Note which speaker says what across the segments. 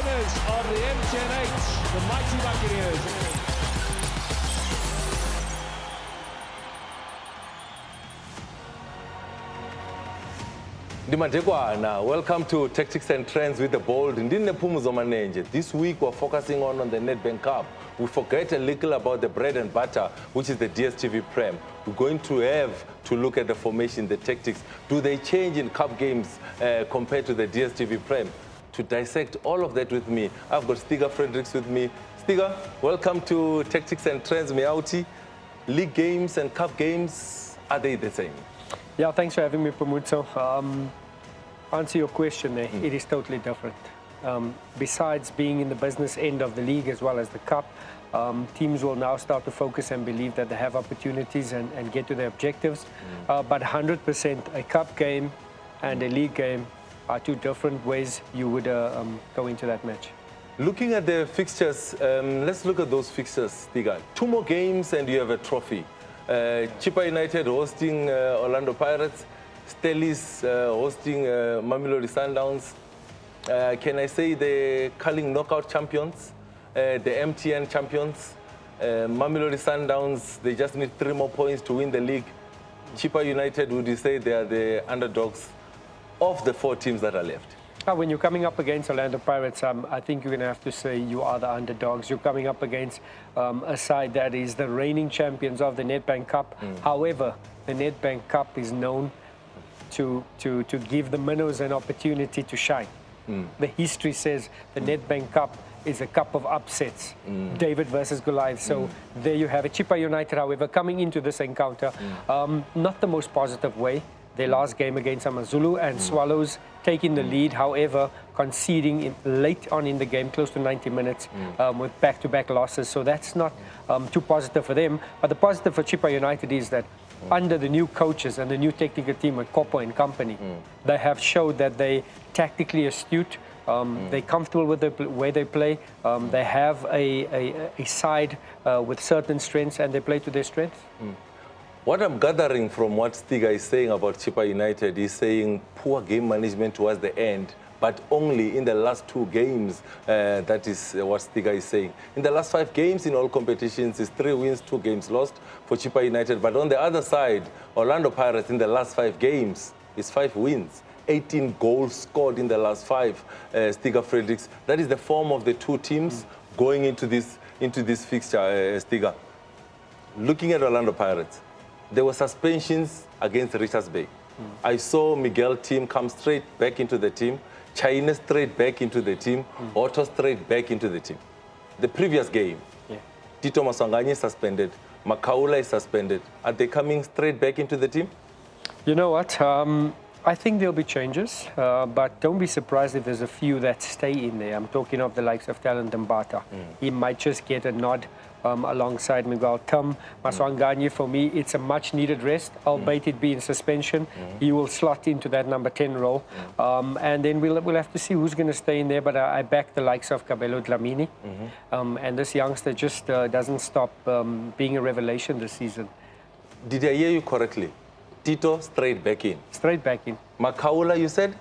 Speaker 1: winners of the MTN8, the Mighty Buccaneers.
Speaker 2: Ndimadekwana, welcome to Tactics and Trends with the Bold. This week we're focusing on the Nedbank Cup. We forget a little about the bread and butter, which is the DStv Prem. We're going to have to look at the formation, the tactics. Do they change in cup games compared to the DStv Prem? To dissect all of that with me, I've got Stiga Fredericks with me. Stiga, welcome to Tactics and Trends, Meauti. League games and cup games, are they the same?
Speaker 3: Yeah, thanks for having me, Pamutso. Answer your question there, it is totally different. Besides being in the business end of the league as well as the cup, teams will now start to focus and believe that they have opportunities and get to their objectives. But 100% a cup game and a league game are two different ways you would go into that match.
Speaker 2: Looking at the fixtures, let's look at those fixtures, Stiga. 2 more games and you have a trophy. Chippa United hosting Orlando Pirates, Stelis hosting Mamelodi Sundowns. Can I say the Carling Knockout champions, the MTN champions, Mamelodi Sundowns, they just need 3 more points to win the league. Chippa United, would you say they are the underdogs of the 4 teams that are left?
Speaker 3: When you're coming up against Orlando Pirates, I think you're going to have to say you are the underdogs. You're coming up against a side that is the reigning champions of the Nedbank Cup. However, the Nedbank Cup is known to give the minnows an opportunity to shine. The history says the Nedbank Cup is a cup of upsets, David versus Goliath. So there you have it. Chippa United, however, coming into this encounter, not the most positive way. Their last game against Amazulu and Swallows taking the lead, however, conceding late on in the game, close to 90 minutes, with back-to-back losses. So that's not too positive for them. But the positive for Chippa United is that under the new coaches and the new technical team with Kopo and company, they have showed that they tactically astute, they're comfortable with the way they play, they have a side with certain strengths and they play to their strengths.
Speaker 2: What I'm gathering from what Stiga is saying about Chippa United is saying poor game management towards the end, but only in the last 2 games. That is what Stiga is saying. In the last 5 games in all competitions, it's 3 wins, 2 games lost for Chippa United. But on the other side, Orlando Pirates in the last 5 games is 5 wins. 18 goals scored in the last 5, Stiga Fredericks. That is the form of the 2 teams going into this fixture, Stiga. Looking at Orlando Pirates, there were suspensions against Richards Bay. I saw Miguel team come straight back into the team, China straight back into the team, Otto straight back into the team. The previous game, Tito Maswanganyi is suspended, Makaula is suspended. Are they coming straight back into the team?
Speaker 3: You know what? I think there'll be changes, but don't be surprised if there's a few that stay in there. I'm talking of the likes of Talent Mbata. He might just get a nod alongside Miguel Tum. Maswanganyi, for me, it's a much-needed rest, albeit it be in suspension. He will slot into that number 10 role. And then we'll have to see who's going to stay in there, but I back the likes of Kabelo Dlamini. And this youngster just doesn't stop being a revelation this season.
Speaker 2: Did I hear you correctly? Tito straight back in.
Speaker 3: Straight back in.
Speaker 2: Makaula, you said?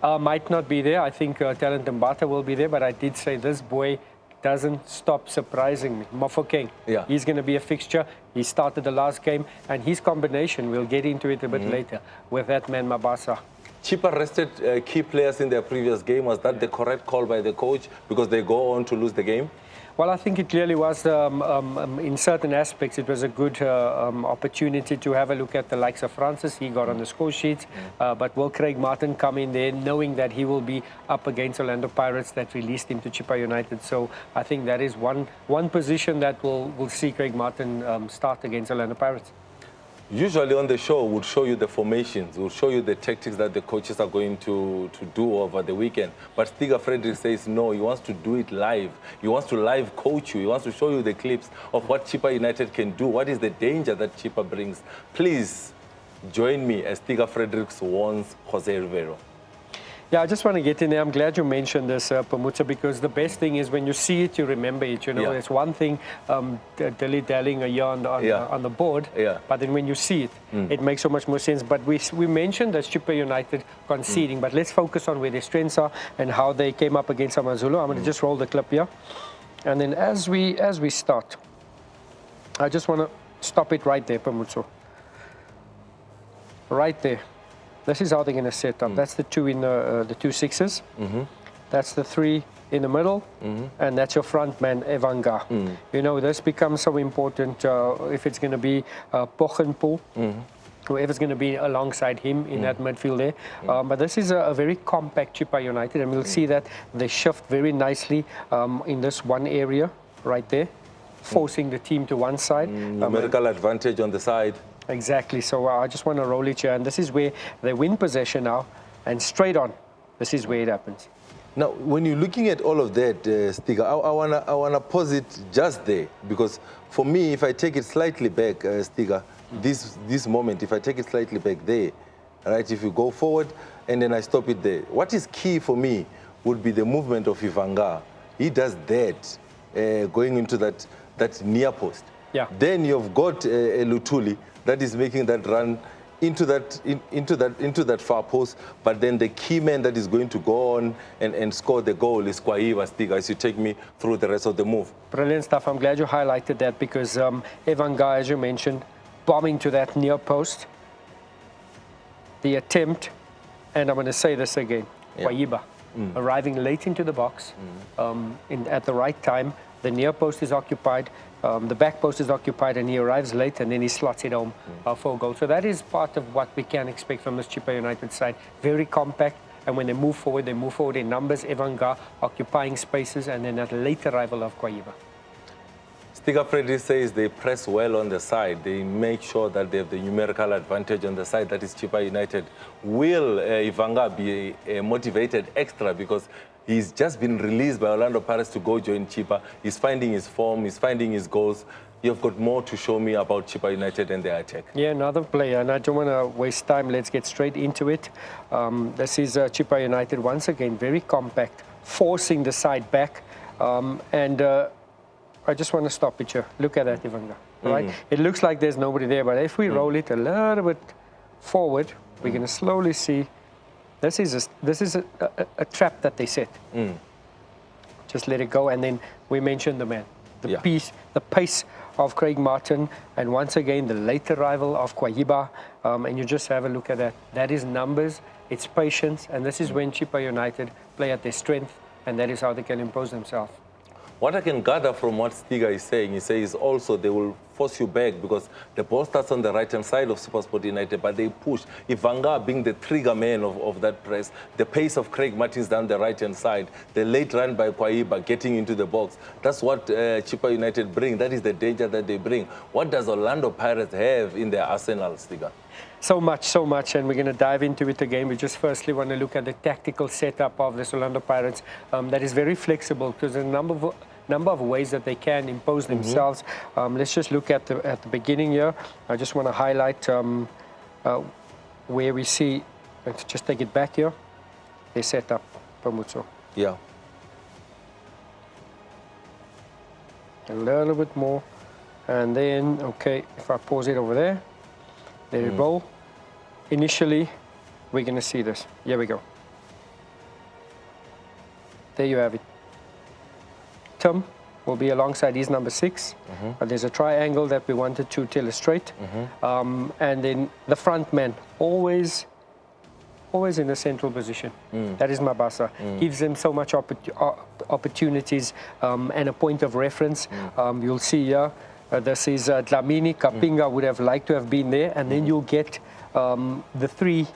Speaker 3: Might not be there. I think Talent Mbata will be there, but I did say this boy doesn't stop surprising me. Mofokeng, he's going to be a fixture. He started the last game, and his combination, we'll get into it a bit later, with that man Mabasa.
Speaker 2: Chippa rested key players in their previous game. Was that the correct call by the coach because they go on to lose the game?
Speaker 3: Well, I think it clearly was, in certain aspects, it was a good opportunity to have a look at the likes of Francis. He got on the score sheets, but will Craig Martin come in there knowing that he will be up against Orlando Pirates that released him to Chippa United? So I think that is one position that will see Craig Martin start against Orlando Pirates.
Speaker 2: Usually on the show, we'll show you the formations, we'll show you the tactics that the coaches are going to do over the weekend. But Stiga Fredericks says no, he wants to do it live. He wants to live coach you. He wants to show you the clips of what Chippa United can do. What is the danger that Chippa brings? Please join me as Stiga Fredericks warns Jose Rivero.
Speaker 3: Yeah, I just want to get in there. I'm glad you mentioned this, Pamutsa, because the best thing is when you see it, you remember it. You know,
Speaker 2: Yeah.
Speaker 3: it's one thing dilly-dallying a year on the board, but then when you see it, it makes so much more sense. But we mentioned that Chippa United conceding, but let's focus on where their strengths are and how they came up against AmaZulu. I'm going to just roll the clip here. And then as we start, I just want to stop it right there, Pamutsa. Right there. This is how they're going to set up. That's the two in the 2 6s. That's the 3 in the middle, and that's your front man, Evanga. You know, this becomes so important if it's going to be Pochenpoel, whoever's going to be alongside him in that midfield there. But this is a very compact Chippa United, and we'll see that they shift very nicely in this one area right there, forcing the team to one side.
Speaker 2: Numerical advantage on the side.
Speaker 3: Exactly. So I just want to roll it here, and this is where they win possession now, and straight on, this is where it happens.
Speaker 2: Now, when you're looking at all of that, Stiga, I wanna pause it just there, because for me, if I take it slightly back, Stiga, this moment, if I take it slightly back there, right? If you go forward and then I stop it there, what is key for me would be the movement of Ivanga. He does that going into that near post.
Speaker 3: Yeah.
Speaker 2: Then you've got Lutuli that is making that run into that far post, but then the key man that is going to go on and score the goal is Kwaiba Stiga, as you take me through the rest of the move.
Speaker 3: Brilliant stuff. I'm glad you highlighted that, because Evanga, as you mentioned, bombing to that near post, the attempt, and I'm going to say this again, Kwaiba, arriving late into the box at the right time. The near post is occupied, the back post is occupied, and he arrives late, and then he slots it home for a goal. So that is part of what we can expect from this Chippa United side. Very compact, and when they move forward in numbers. Evanga occupying spaces, and then that late arrival of Kwaiba.
Speaker 2: Stiga Freddy says they press well on the side. They make sure that they have the numerical advantage on the side. That is Chippa United. Will Ivanga be motivated extra because he's just been released by Orlando Pirates to go join Chippa? He's finding his form. He's finding his goals. You've got more to show me about Chippa United and their attack.
Speaker 3: Yeah, another player, and I don't want to waste time. Let's get straight into it. This is Chippa United once again, very compact, forcing the side back, I just want to stop it here. Look at that, Ivanga. Right? It looks like there's nobody there, but if we roll it a little bit forward, we're going to slowly see. This is a trap that they set. Just let it go, and then we mentioned the man, the pace of Craig Martin, and once again the late arrival of Kwaiba, and you just have a look at that. That is numbers, it's patience, and this is when Chippa United play at their strength, and that is how they can impose themselves.
Speaker 2: What I can gather from what Stiga is saying, he says also they will force you back because the ball starts on the right-hand side of SuperSport United, but they push. Ivanga being the trigger man of that press, the pace of Craig Martins down the right-hand side, the late run by Kwaiba getting into the box, that's what Chippa United bring. That is the danger that they bring. What does Orlando Pirates have in their arsenal, Stiga?
Speaker 3: So much, and we're going to dive into it again. We just firstly want to look at the tactical setup of this Orlando Pirates that is very flexible, because there's a number of ways that they can impose themselves. Let's just look at the beginning here. I just want to highlight where we see, let's just take it back here, they set up Pamutso.
Speaker 2: Yeah.
Speaker 3: A little bit more, and then, okay, if I pause it over there, let it roll. Initially, we're going to see this. Here we go. There you have it. Tim will be alongside his number 6. There's a triangle that we wanted to illustrate. And then the front man, always in the central position. That is Mabasa. Gives them so much opportunities and a point of reference. You'll see here, this is Dlamini. Kapinga would have liked to have been there. And then you'll get the 3,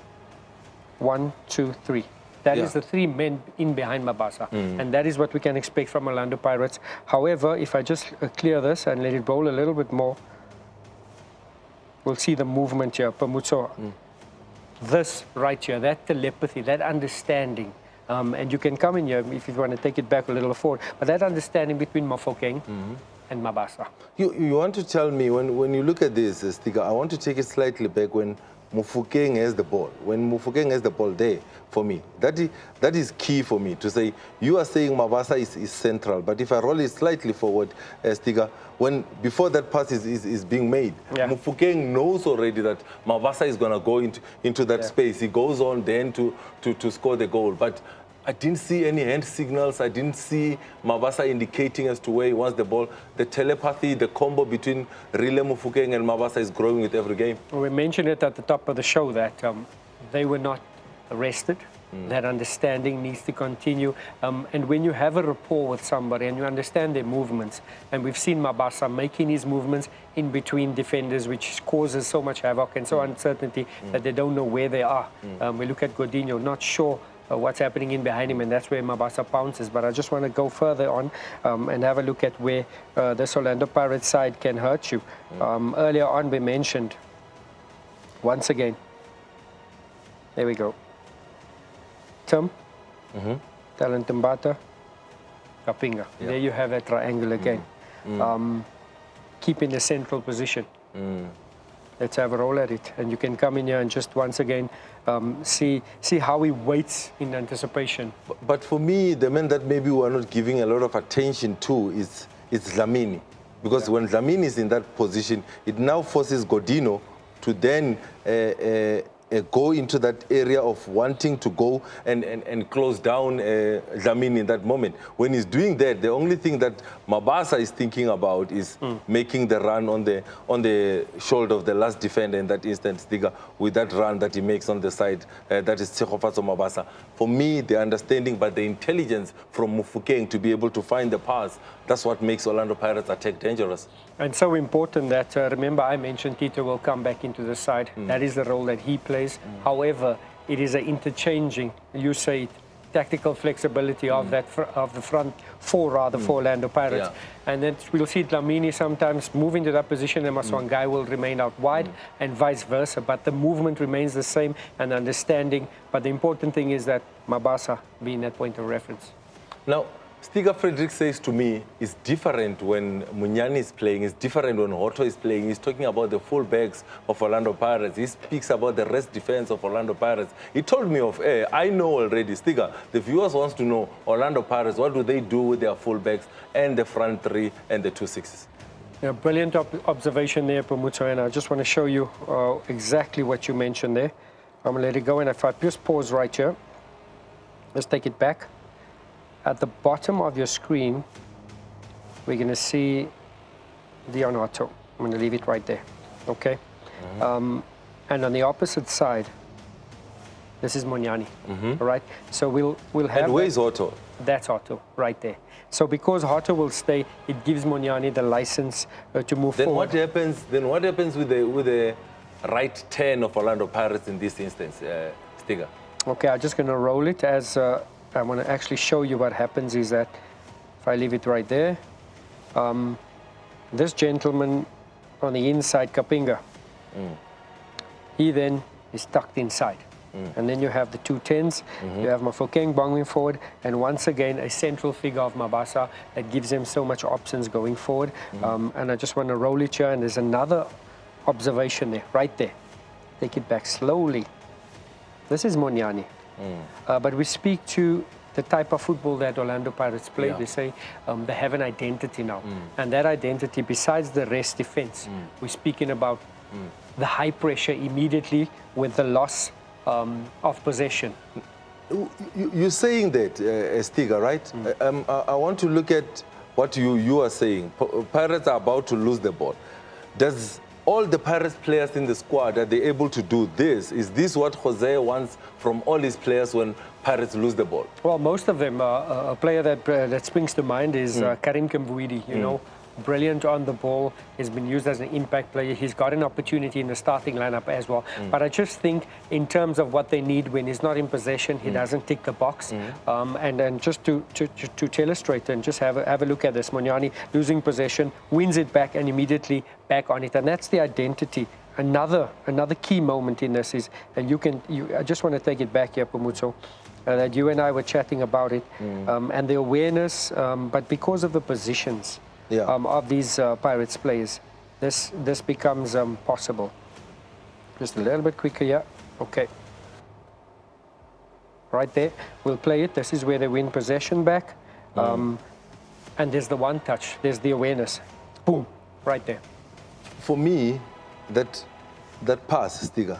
Speaker 3: 1, 2, 3. That is the 3 men in behind Mabasa. And that is what we can expect from Orlando Pirates. However, if I just clear this and let it roll a little bit more, we'll see the movement here. Pamutso, this right here, that telepathy, that understanding. And you can come in here if you want to take it back a little forward. But that understanding between Mafokeng and Mabasa.
Speaker 2: You want to tell me, when you look at this, Stiga, I want to take it slightly back when Mufokeng has the ball. When Mufokeng has the ball there, for me, that is key for me to say, you are saying Mabasa is central, but if I roll it slightly forward, Stiga, before that pass is being made, Mufokeng knows already that Mabasa is going to go into that space. He goes on then to score the goal. But I didn't see any hand signals. I didn't see Mabasa indicating as to where he wants the ball. The telepathy, the combo between Rile Mufokeng and Mabasa is growing with every game.
Speaker 3: Well, we mentioned it at the top of the show that they were not arrested. That understanding needs to continue. And when you have a rapport with somebody and you understand their movements, and we've seen Mabasa making his movements in between defenders, which causes so much havoc and so uncertainty that they don't know where they are. We look at Godinho, not sure what's happening in behind him, and that's where Mabasa pounces. But I just want to go further on and have a look at where this Orlando Pirates side can hurt you. Earlier on, we mentioned, once again, there we go. Tim, Talent Mbata, Kapinga. There you have a triangle again. Keep in the central position. Let's have a roll at it. And you can come in here and just once again see how he waits in anticipation.
Speaker 2: But for me, the man that maybe we are not giving a lot of attention to is Dlamini. Because when Dlamini is in that position, it now forces Godinho to then go into that area of wanting to go and close down Dlamini in that moment. When he's doing that, the only thing that Mabasa is thinking about is making the run on the shoulder of the last defender in that instance, Stiga, with that run that he makes on the side, that is Tshegofatso Mabasa. For me, the understanding, but the intelligence from Mufokeng to be able to find the pass, that's what makes Orlando Pirates attack dangerous.
Speaker 3: And so important that, remember I mentioned Tito will come back into the side. That is the role that he plays. However, it is an interchanging, you say it, tactical flexibility of that of the front four rather for Orlando Pirates. And then we'll see Dlamini sometimes move into that position and Maswangai will remain out wide and vice versa. But the movement remains the same and understanding. But the important thing is that Mabasa being that point of reference.
Speaker 2: Now, Stiga Frederick says to me, it's different when Munyani is playing, it's different when Hoto is playing. He's talking about the full backs of Orlando Pirates. He speaks about the rest defense of Orlando Pirates. He told me of air, I know already, Stiga, the viewers wants to know, Orlando Pirates, what do they do with their full backs and the front three and the 2-6s?
Speaker 3: Yeah, brilliant observation there, Pumutso, and I just want to show you exactly what you mentioned there. I'm going to let it go, and if I just pause right here, let's take it back. At the bottom of your screen, we're going to see Dion Hoto. I'm going to leave it right there, okay? And on the opposite side, this is Munyani, all right? So we'll have...
Speaker 2: And where's Hoto?
Speaker 3: That's Hoto, right there. So because Hoto will stay, it gives Munyani the license to move forward.
Speaker 2: Then what happens with the right turn of Orlando Pirates in this instance, Stiga?
Speaker 3: Okay, I'm just going to roll it as... I want to actually show you what happens is that if I leave it right there, this gentleman on the inside, Kapinga, he then is tucked inside. And then you have the 2 10s, you have Mufokeng bonging forward, and once again, a central figure of Mabasa that gives him so much options going forward. And I just want to roll it here, and there's another observation there, right there. Take it back slowly. This is Munyani. But we speak to the type of football that Orlando Pirates play. They say they have an identity now. And that identity, besides the rest defense, we're speaking about the high pressure immediately with the loss of possession.
Speaker 2: You're saying that, Stiga, right? I want to look at what you are saying. Pirates are about to lose the ball. Does all the Pirates players in the squad, are they able to do this? Is this what Jose wants from all his players when Pirates lose the ball?
Speaker 3: Well, most of them. A player that springs to mind is Karim Kamvuidi, you know. Brilliant on the ball, has been used as an impact player. He's got an opportunity in the starting lineup as well. But I just think in terms of what they need when he's not in possession, he doesn't tick the box. And just to illustrate and just have a look at this, Munyani losing possession, wins it back and immediately back on it. And that's the identity. Another key moment in this is, and I just want to take it back here, Pumutso, that you and I were chatting about it, and the awareness, but because of the positions, of these Pirates players, this becomes possible. Just a little bit quicker, yeah. Okay. Right there. We'll play it. This is where they win possession back. And there's the one touch. There's the awareness. Boom. Right there.
Speaker 2: For me, that pass, Stiga,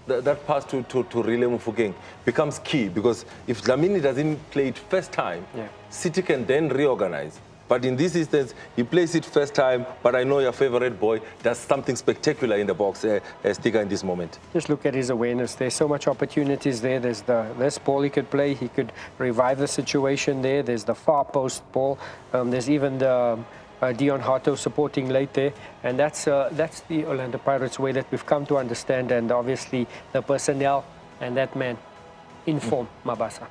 Speaker 2: that pass to Relay Mofokeng becomes key, because if Dlamini doesn't play it first time, City can then reorganize. But in this instance, he plays it first time, but I know your favorite boy does something spectacular in the box, Stiga, in this moment.
Speaker 3: Just look at his awareness. There's so much opportunities there. There's this ball he could play. He could revive the situation there. There's the far post ball. There's even the Dion Harto supporting late there. And that's the Orlando Pirates way that we've come to understand. And obviously the personnel and that man in form, Mabasa.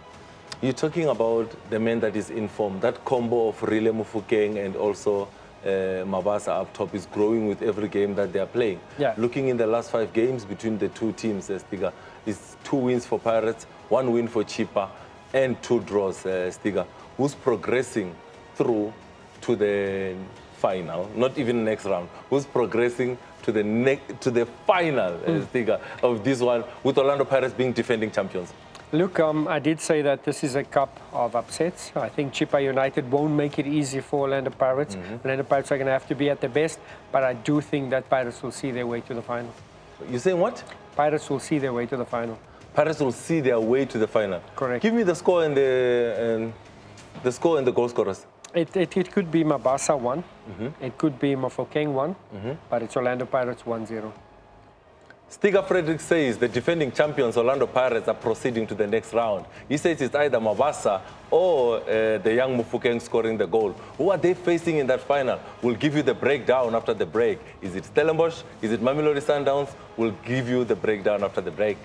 Speaker 2: You're talking about the man that is in form. That combo of Relay Mofokeng and also Mabasa up top is growing with every game that they are playing.
Speaker 3: Yeah.
Speaker 2: Looking in the last 5 games between the two teams, Stiga, it's 2 wins for Pirates, 1 win for Chippa, and 2 draws, Stiga. Who's progressing through to the final, not even next round, who's progressing to the final, Stiga, of this one, with Orlando Pirates being defending champions?
Speaker 3: Look, I did say that this is a cup of upsets. I think Chippa United won't make it easy for Orlando Pirates. Orlando Pirates are going to have to be at their best, but I do think that Pirates will see their way to the final.
Speaker 2: You're saying what?
Speaker 3: Pirates will see their way to the final.
Speaker 2: Pirates will see their way to the final.
Speaker 3: Correct.
Speaker 2: Give me the score and the goal scorers.
Speaker 3: It could be Mabasa 1. It could be Mofokeng 1, but it's Orlando Pirates 1-0.
Speaker 2: Stiga Frederick says the defending champions Orlando Pirates are proceeding to the next round. He says it's either Mabasa or the young Mofokeng scoring the goal. Who are they facing in that final? We'll give you the breakdown after the break. Is it Stellenbosch? Is it Mamelodi Sundowns? We'll give you the breakdown after the break.